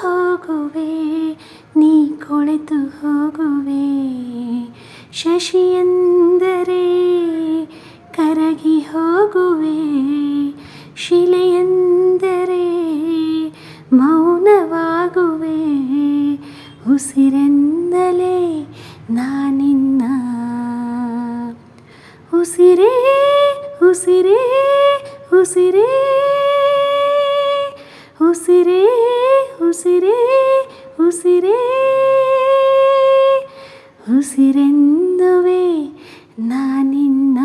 ಹೋಗುವೆ, ನೀ ಕೊಳೆತು ಹೋಗುವೆ. ಶಶಿಯೆಂದರೆ ಕರಗಿ ಹೋಗುವೆ, ಶಿಲೆಯೆಂದರೆ ಮೌನವಾಗುವೆ. ಉಸಿರೆಂದಲೇ ನಾನಿನ್ನ ಉಸಿರೇ ಉಸಿರೇ ಉಸಿರೇ ಉಸಿರೇ ಉಸಿರೇ ಉಸಿರೇ ಉಸಿರೆಂದುವೆ ನಾನಿನ್ನ.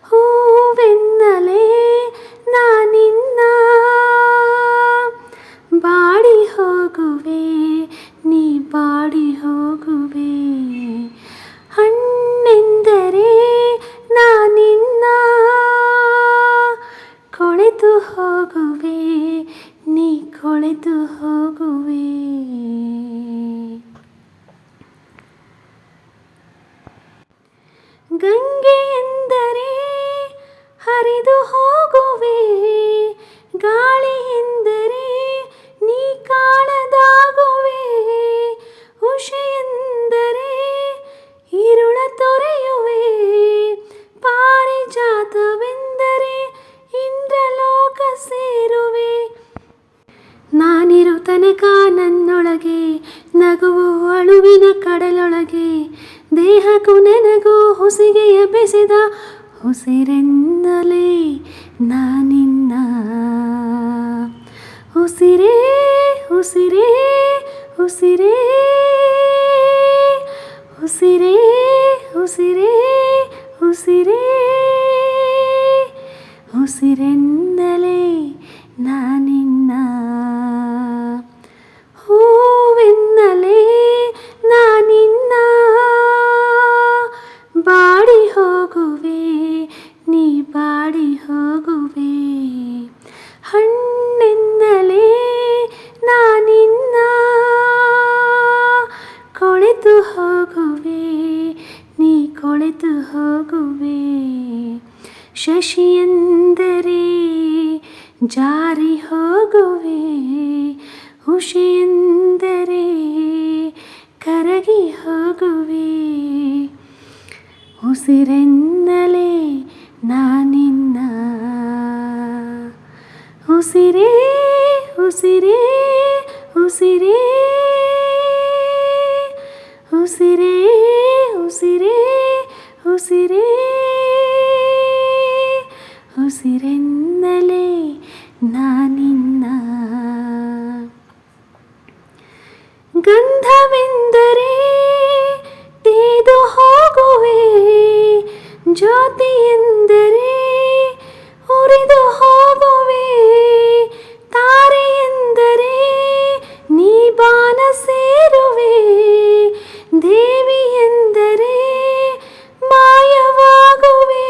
ಹೂವೆನ್ನಲೇ ನಾನಿನ್ನ ಬಾಡಿ ಹೋಗುವೆ, ನೀ ಬಾಡಿ ಹೋಗುವೆ. ಹಣ್ಣೆಂದರೆ ನಾನಿನ್ನ ಕೊಳೆತು ಹೋಗುವೆ, ನೀ ಕೊಳೆತು ಹೋಗುವೆ. ಗಂಗೆ ಎಂದರೆ ಹರಿದು ಹೋಗುವೆ, ಗಾಳಿ ಎಂದರೆ ನೀ ಕಾಣದಾಗುವೆ. ಉಷೆ ಎಂದರೆ ഇരുಳ ತೊರೆಯುವೆ, ಪಾರಿಜಾತವೆಂದರೆ ಇಂದ್ರಲೋಕ ಸೇರುವೆ. ನಾನಿರು ತನಕ ನನ್ನೊಳಗೆ ನಗುವು ಅಳುವಿನ ಕಡಲೊಳಗೆ, ದೇಹಕ್ಕೂ ನನಗೂ ಹುಸಿಗೆಯ ಬೆಸೆದ ಉಸಿರೆಂದಲೇ ನಾನಿನ್ನ. ಉಸಿರೇ ಉಸಿರೇ ಉಸಿರೇ ಉಸಿರೇ ಉಸಿರೇ ಉಸಿರೇ ಉಸಿರೆಂದಲೇ ನಾನಿನ್ನ. ಹೂವೆನ್ನಲೇ ನಾನಿನ್ನ ಬಾಡಿ ಹೋಗುವೆ, ನೀ ಬಾಡಿ ಹೋಗುವೆ. ಹಣ್ಣೆನ್ನಲೇ ನಾನಿನ್ನ ಕೊಳೆತು ಹೋಗುವೆ, ನೀ ಕೊಳೆತು ಹೋಗುವೆ. ಶಶಿಯೆಂದರೆ ಜಾರಿ ಹೋಗುವೆ, ಉಷೆಯೆಂದರೆ ಕರಗಿ ಹೋಗುವೆ. ಉಸಿರೆನ್ನಲೇ ನಾನಿನ್ನ. ಉಸಿರೇ ಉಸಿರೇ ಉಸಿರೇ ಉಸಿರೇ ಉಸಿರೇ ಉಸಿರೇ ಉಸಿರೆನ್ನಲೇ ನಾನಿನ್ನ. ಗಂಧವೆಂದರೆ ತೇದು ಹೋಗುವೆ, ಜ್ಯೋತಿ ಎಂದರೆ ಉರಿದು ಹೋಗುವೆ. ತಾರೆ ಎಂದರೆ ನೀ ಬಾನ ಸೇರುವೆ, ದೇವಿ ಎಂದರೆ ಮಾಯವಾಗುವೆ.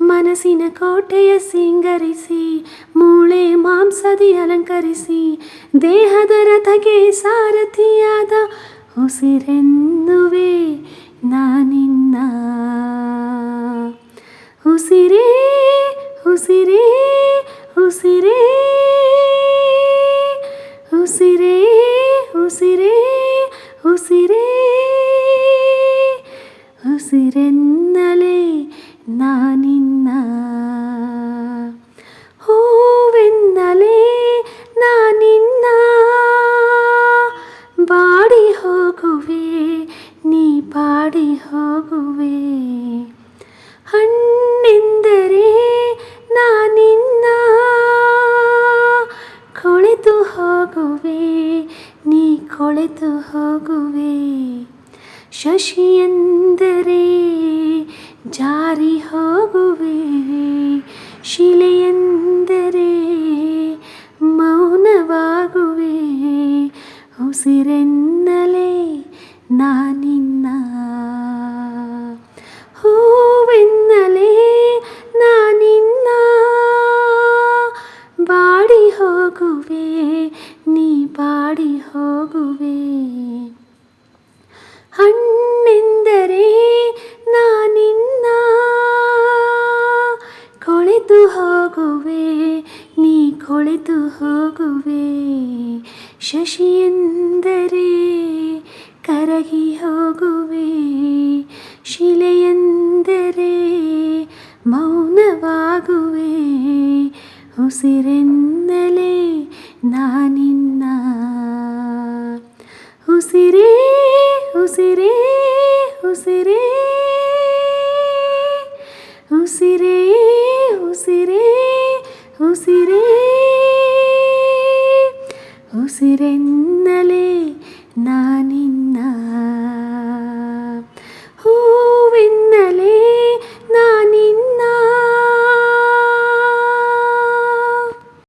ಮನಸ್ಸಿನ ಕೋಟೆಯ ಸಿಂಗರಿಸಿ, ಮೂಳೆ ಮಾಂಸದಿ ಅಲಂಕರಿಸಿ, ದೇಹದ ರಥಕ್ಕೆ ಸಾರಥಿಯಾದ ಉಸಿರೆನ್ನುವೆ ನಾನಿನ್ನ. ಉಸಿರೇ ಉಸಿರೇ ಉಸಿರೇ ಉಸಿರೇ ಉಸಿರೇ ಉಸಿರೇ ಉಸಿರೆನ್ನಲೇ ನಾನಿನ್ನ. ಹೂವೆನ್ನಲೇ ನಾನಿನ್ನ ಬಾಡಿ ಹೋಗುವೆ, ನೀ ಬಾಡಿ ಹೋಗುವೆ. ಹಣ್ಣೆಂದರೆ ನಾನಿನ್ನ ಕೊಳೆತು ಹೋಗುವೆ, ನೀ ಕೊಳೆತು ಹೋಗುವೆ. ಶಶಿಯೆಂದರೆ ಜಾರಿ ಹೋಗುವೆ, ಶಿಲೆಯೆಂದರೆ ಮೌನವಾಗುವೆ. ಉಸಿರೆನ್ನಲೇ ನಾನಿನ್ನ. ಹೂವೆನ್ನಲೇ ನಾನಿನ್ನ ಬಾಡಿ ಹೋಗುವೆ, ನೀ ಬಾಡಿ ಹೋಗುವೆ. ಹಣ್ಣೆಂದರೆ ನಾನಿನ್ನ ಕೊಳೆತು ಹೋಗುವೆ, ನೀ ಕೊಳೆತು ಹೋಗುವೆ. ಶಶಿಯೆಂದರೆ ಕರಗಿ ಹೋಗುವೆ. ಶಿಲೆಯೆಂದರೆ ಮೌನವಾಗುವೆ. ಉಸಿರೆನ್ನಲೇ ನಾನಿನ್ನ. ಉಸಿರೇ ಉಸಿರೇ ಉಸಿರೇ ಉಸಿರೇ ಉಸಿರೇ ಉಸಿರೇ ಉಸಿರೆನ್ನಲೇ ನಾನಿನ್ನ.